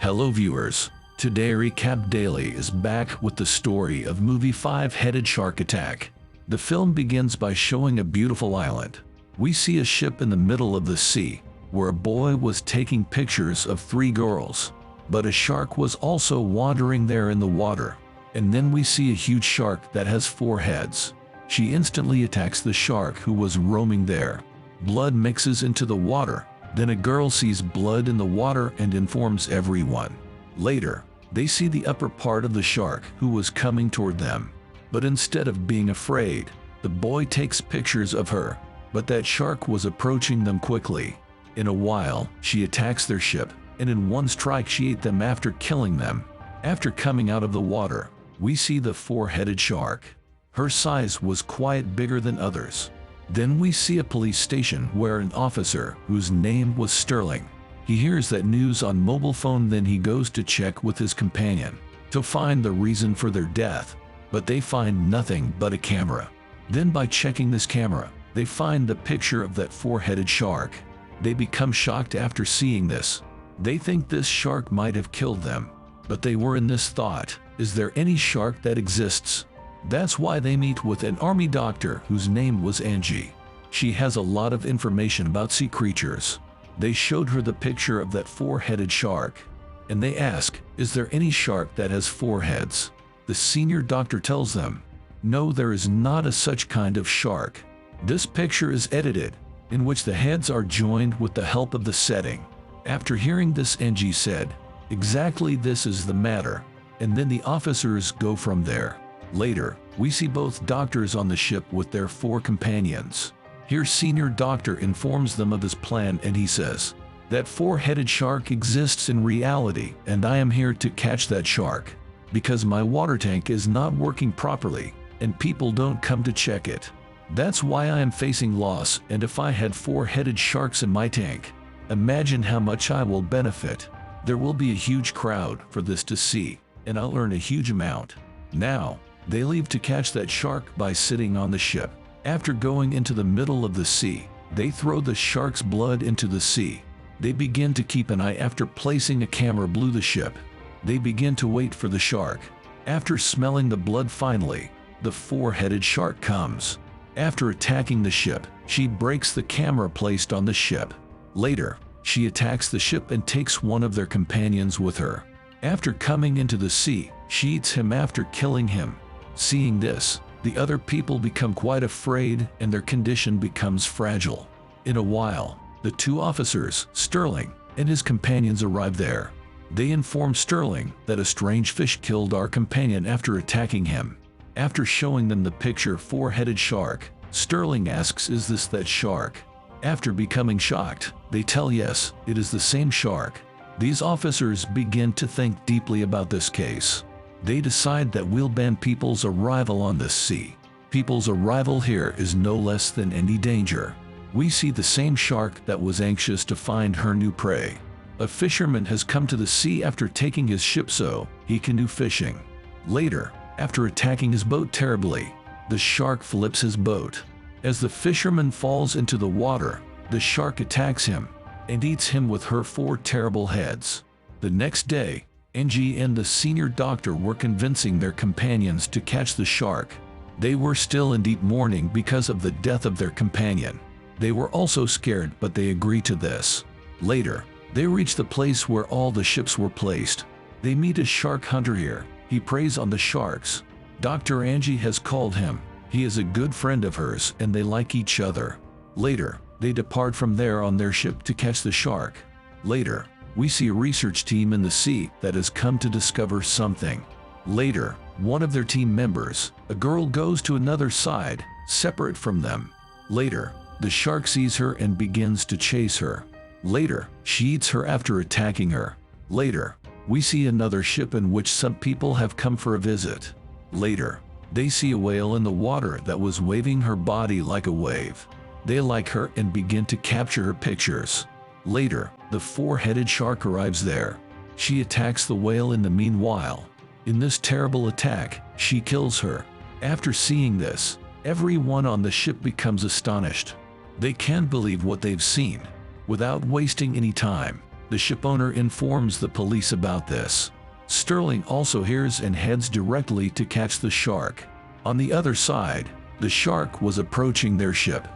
Hello viewers, today Recap Daily is back with the story of movie Five-Headed Shark Attack. The film begins by showing a beautiful island. We see a ship in the middle of the sea, where a boy was taking pictures of three girls. But a shark was also wandering there in the water. And then we see a huge shark that has 4 heads. She instantly attacks the shark who was roaming there. Blood mixes into the water. Then a girl sees blood in the water and informs everyone. Later, they see the upper part of the shark who was coming toward them. But instead of being afraid, the boy takes pictures of her. But that shark was approaching them quickly. In a while, she attacks their ship, and in one strike she ate them after killing them. After coming out of the water, we see the 4-headed shark. Her size was quite bigger than others. Then we see a police station where an officer, whose name was Sterling. He hears that news on mobile phone, then he goes to check with his companion to find the reason for their death. But they find nothing but a camera. Then by checking this camera, they find the picture of that 4-headed shark. They become shocked after seeing this. They think this shark might have killed them. But they were in this thought, is there any shark that exists? That's why they meet with an army doctor whose name was Angie. She has a lot of information about sea creatures. They showed her the picture of that 4-headed shark. And they ask, is there any shark that has 4 heads? The senior doctor tells them, no, there is not a such kind of shark. This picture is edited, in which the heads are joined with the help of the setting. After hearing this, Angie said, exactly this is the matter. And then the officers go from there. Later, we see both doctors on the ship with their 4 companions. Here senior doctor informs them of his plan, and he says, that 4-headed shark exists in reality, and I am here to catch that shark. Because my water tank is not working properly, and people don't come to check it. That's why I am facing loss, and if I had 4-headed sharks in my tank, imagine how much I will benefit. There will be a huge crowd for this to see, and I'll earn a huge amount. Now, they leave to catch that shark by sitting on the ship. After going into the middle of the sea, they throw the shark's blood into the sea. They begin to keep an eye after placing a camera below the ship. They begin to wait for the shark. After smelling the blood, finally, the 4-headed shark comes. After attacking the ship, she breaks the camera placed on the ship. Later, she attacks the ship and takes one of their companions with her. After coming into the sea, she eats him after killing him. Seeing this, the other people become quite afraid and their condition becomes fragile. In a while, the 2 officers, Sterling and his companions, arrive there. They inform Sterling that a strange fish killed our companion after attacking him. After showing them the picture 4-headed shark, Sterling asks, is this that shark? After becoming shocked, they tell yes, it is the same shark. These officers begin to think deeply about this case. They decide that we'll ban people's arrival on this sea. People's arrival here is no less than any danger. We see the same shark that was anxious to find her new prey. A fisherman has come to the sea after taking his ship so he can do fishing. Later, after attacking his boat terribly, the shark flips his boat. As the fisherman falls into the water, the shark attacks him and eats him with her 4 terrible heads. The next day, Angie and the senior doctor were convincing their companions to catch the shark. They were still in deep mourning because of the death of their companion. They were also scared, but they agreed to this. Later, they reach the place where all the ships were placed. They meet a shark hunter here. He preys on the sharks. Dr. Angie has called him. He is a good friend of hers and they like each other. Later, they depart from there on their ship to catch the shark. Later, we see a research team in the sea that has come to discover something. Later, one of their team members, a girl, goes to another side, separate from them. Later, the shark sees her and begins to chase her. Later, she eats her after attacking her. Later, we see another ship in which some people have come for a visit. Later, they see a whale in the water that was waving her body like a wave. They like her and begin to capture her pictures. Later, the 4-headed shark arrives there. She attacks the whale in the meanwhile. In this terrible attack, she kills her. After seeing this, everyone on the ship becomes astonished. They can't believe what they've seen. Without wasting any time, The ship owner informs the police about this. Sterling also hears and heads directly to catch the shark. On the other side, the shark was approaching their ship.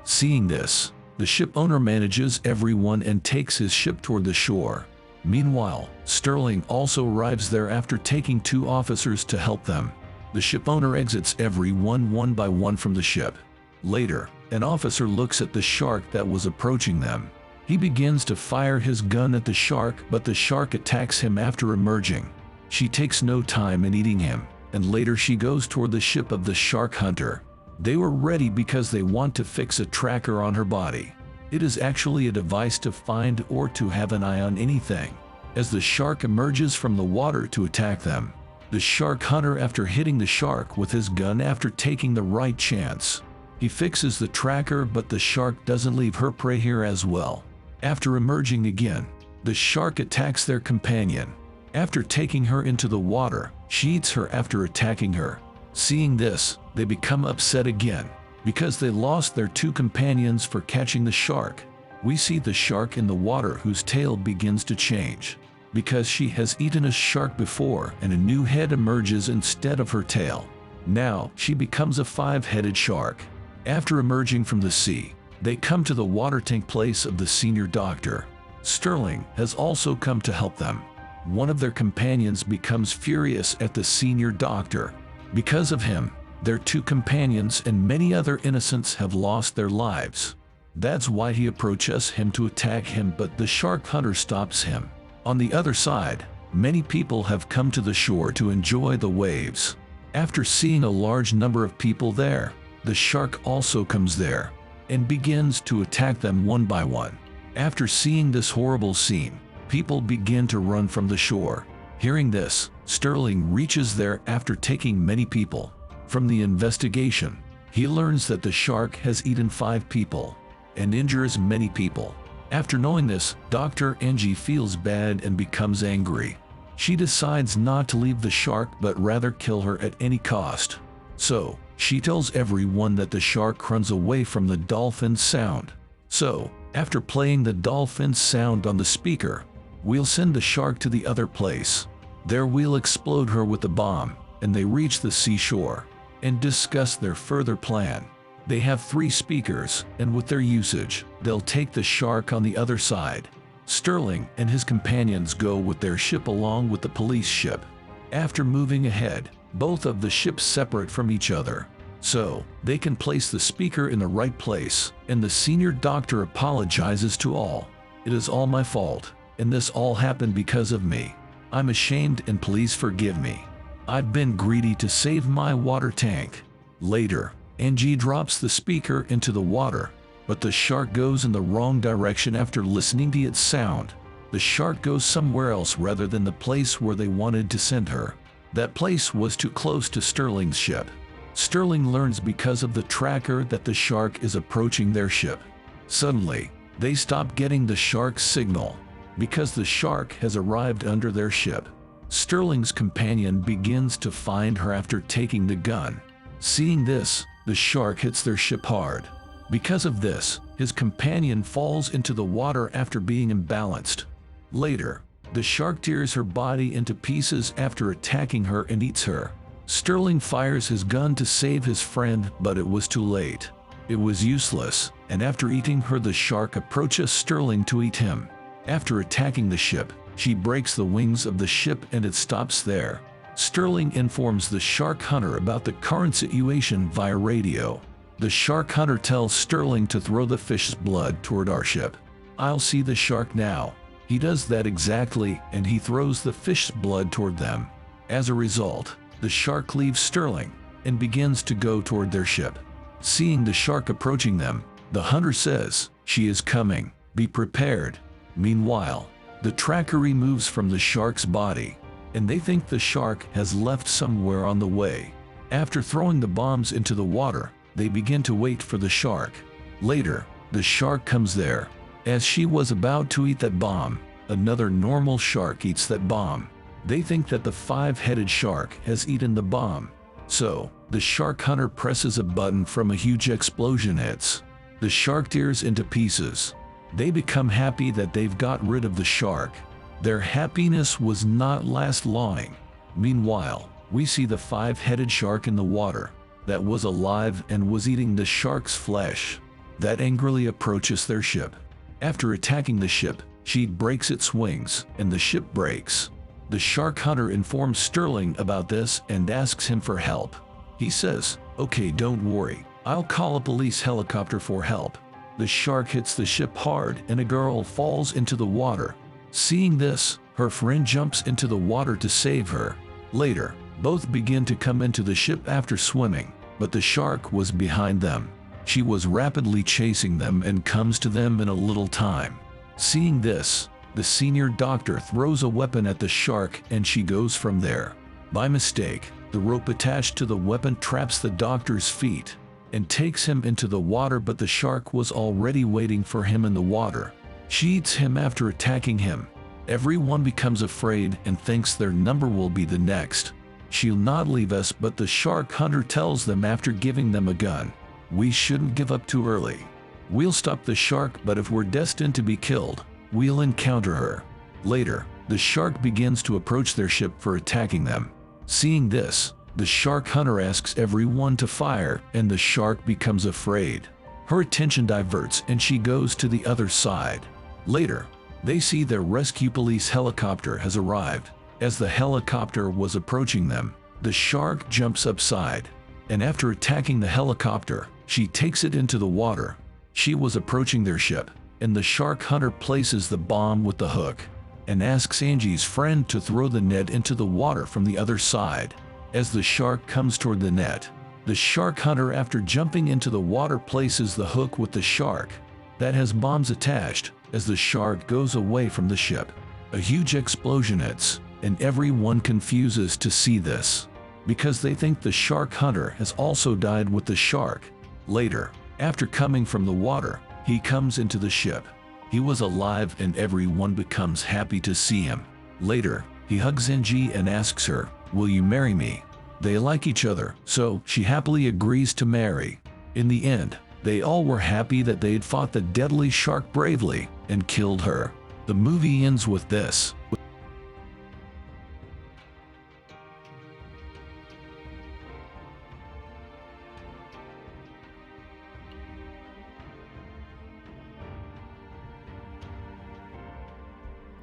Seeing this, the ship owner manages everyone and takes his ship toward the shore. Meanwhile, Sterling also arrives there after taking 2 officers to help them. The ship owner exits everyone one by one from the ship. Later, an officer looks at the shark that was approaching them. He begins to fire his gun at the shark, but the shark attacks him after emerging. She takes no time in eating him, and later she goes toward the ship of the shark hunter. They were ready because they want to fix a tracker on her body. It is actually a device to find or to have an eye on anything. As the shark emerges from the water to attack them, the shark hunter, after hitting the shark with his gun after taking the right chance, he fixes the tracker, but the shark doesn't leave her prey here as well. After emerging again, the shark attacks their companion. After taking her into the water, she eats her after attacking her. Seeing this, they become upset again, because they lost their 2 companions for catching the shark. We see the shark in the water whose tail begins to change, because she has eaten a shark before and a new head emerges instead of her tail. Now, she becomes a 5-headed shark. After emerging from the sea, they come to the water tank place of the senior doctor. Sterling has also come to help them. One of their companions becomes furious at the senior doctor. Because of him, their 2 companions and many other innocents have lost their lives. That's why he approaches him to attack him, but the shark hunter stops him. On the other side, many people have come to the shore to enjoy the waves. After seeing a large number of people there, the shark also comes there and begins to attack them one by one. After seeing this horrible scene, people begin to run from the shore. Hearing this, Sterling reaches there after taking many people. From the investigation, he learns that the shark has eaten 5 people and injures many people. After knowing this, Dr. Angie feels bad and becomes angry. She decides not to leave the shark but rather kill her at any cost. So, she tells everyone that the shark runs away from the dolphin sound. So, after playing the dolphin sound on the speaker, we'll send the shark to the other place. There we'll explode her with the bomb, and they reach the seashore and discuss their further plan. They have 3 speakers, and with their usage, they'll take the shark on the other side. Sterling and his companions go with their ship along with the police ship. After moving ahead, both of the ships separate from each other, so they can place the speaker in the right place, and the senior doctor apologizes to all. It is all my fault, and this all happened because of me. I'm ashamed and please forgive me. I've been greedy to save my water tank. Later, Angie drops the speaker into the water, but the shark goes in the wrong direction after listening to its sound. The shark goes somewhere else rather than the place where they wanted to send her. That place was too close to Sterling's ship. Sterling learns because of the tracker that the shark is approaching their ship. Suddenly, they stop getting the shark's signal because the shark has arrived under their ship. Sterling's companion begins to find her after taking the gun. Seeing this, the shark hits their ship hard. Because of this, his companion falls into the water after being imbalanced. Later, the shark tears her body into pieces after attacking her and eats her. Sterling fires his gun to save his friend, but it was too late. It was useless, and after eating her, the shark approaches Sterling to eat him. After attacking the ship, she breaks the wings of the ship and it stops there. Sterling informs the shark hunter about the current situation via radio. The shark hunter tells Sterling to throw the fish's blood toward our ship. I'll see the shark now. He does that exactly, and he throws the fish's blood toward them. As a result, the shark leaves Sterling and begins to go toward their ship. Seeing the shark approaching them, the hunter says, "She is coming. Be prepared." Meanwhile, the tracker removes from the shark's body, and they think the shark has left somewhere on the way. After throwing the bombs into the water, they begin to wait for the shark. Later, the shark comes there. As she was about to eat that bomb, another normal shark eats that bomb. They think that the 5-headed shark has eaten the bomb. So, the shark hunter presses a button from a huge explosion hits. The shark tears into pieces. They become happy that they've got rid of the shark. Their happiness was not last-long. Meanwhile, we see the five-headed shark in the water that was alive and was eating the shark's flesh that angrily approaches their ship. After attacking the ship, she breaks its wings and the ship breaks. The shark hunter informs Sterling about this and asks him for help. He says, "Okay, don't worry, I'll call a police helicopter for help." The shark hits the ship hard and a girl falls into the water. Seeing this, her friend jumps into the water to save her. Later, both begin to come into the ship after swimming, but the shark was behind them. She was rapidly chasing them and comes to them in a little time. Seeing this, the senior doctor throws a weapon at the shark and she goes from there. By mistake, the rope attached to the weapon traps the doctor's feet and takes him into the water, but the shark was already waiting for him in the water. She eats him after attacking him. Everyone becomes afraid and thinks their number will be the next. "She'll not leave us," but the shark hunter tells them after giving them a gun, "We shouldn't give up too early. We'll stop the shark, but if we're destined to be killed, we'll encounter her." Later, the shark begins to approach their ship for attacking them. Seeing this, the shark hunter asks everyone to fire and the shark becomes afraid. Her attention diverts and she goes to the other side. Later, they see their rescue police helicopter has arrived. As the helicopter was approaching them, the shark jumps upside, and after attacking the helicopter, she takes it into the water. She was approaching their ship, and the shark hunter places the bomb with the hook and asks Angie's friend to throw the net into the water from the other side. As the shark comes toward the net, the shark hunter, after jumping into the water, places the hook with the shark that has bombs attached. As the shark goes away from the ship, a huge explosion hits, and everyone confuses to see this because they think the shark hunter has also died with the shark. Later, after coming from the water, he comes into the ship. He was alive and everyone becomes happy to see him. Later, he hugs Angie and asks her, "Will you marry me?" They like each other, so she happily agrees to marry. In the end, they all were happy that they'd fought the deadly shark bravely and killed her. The movie ends with this.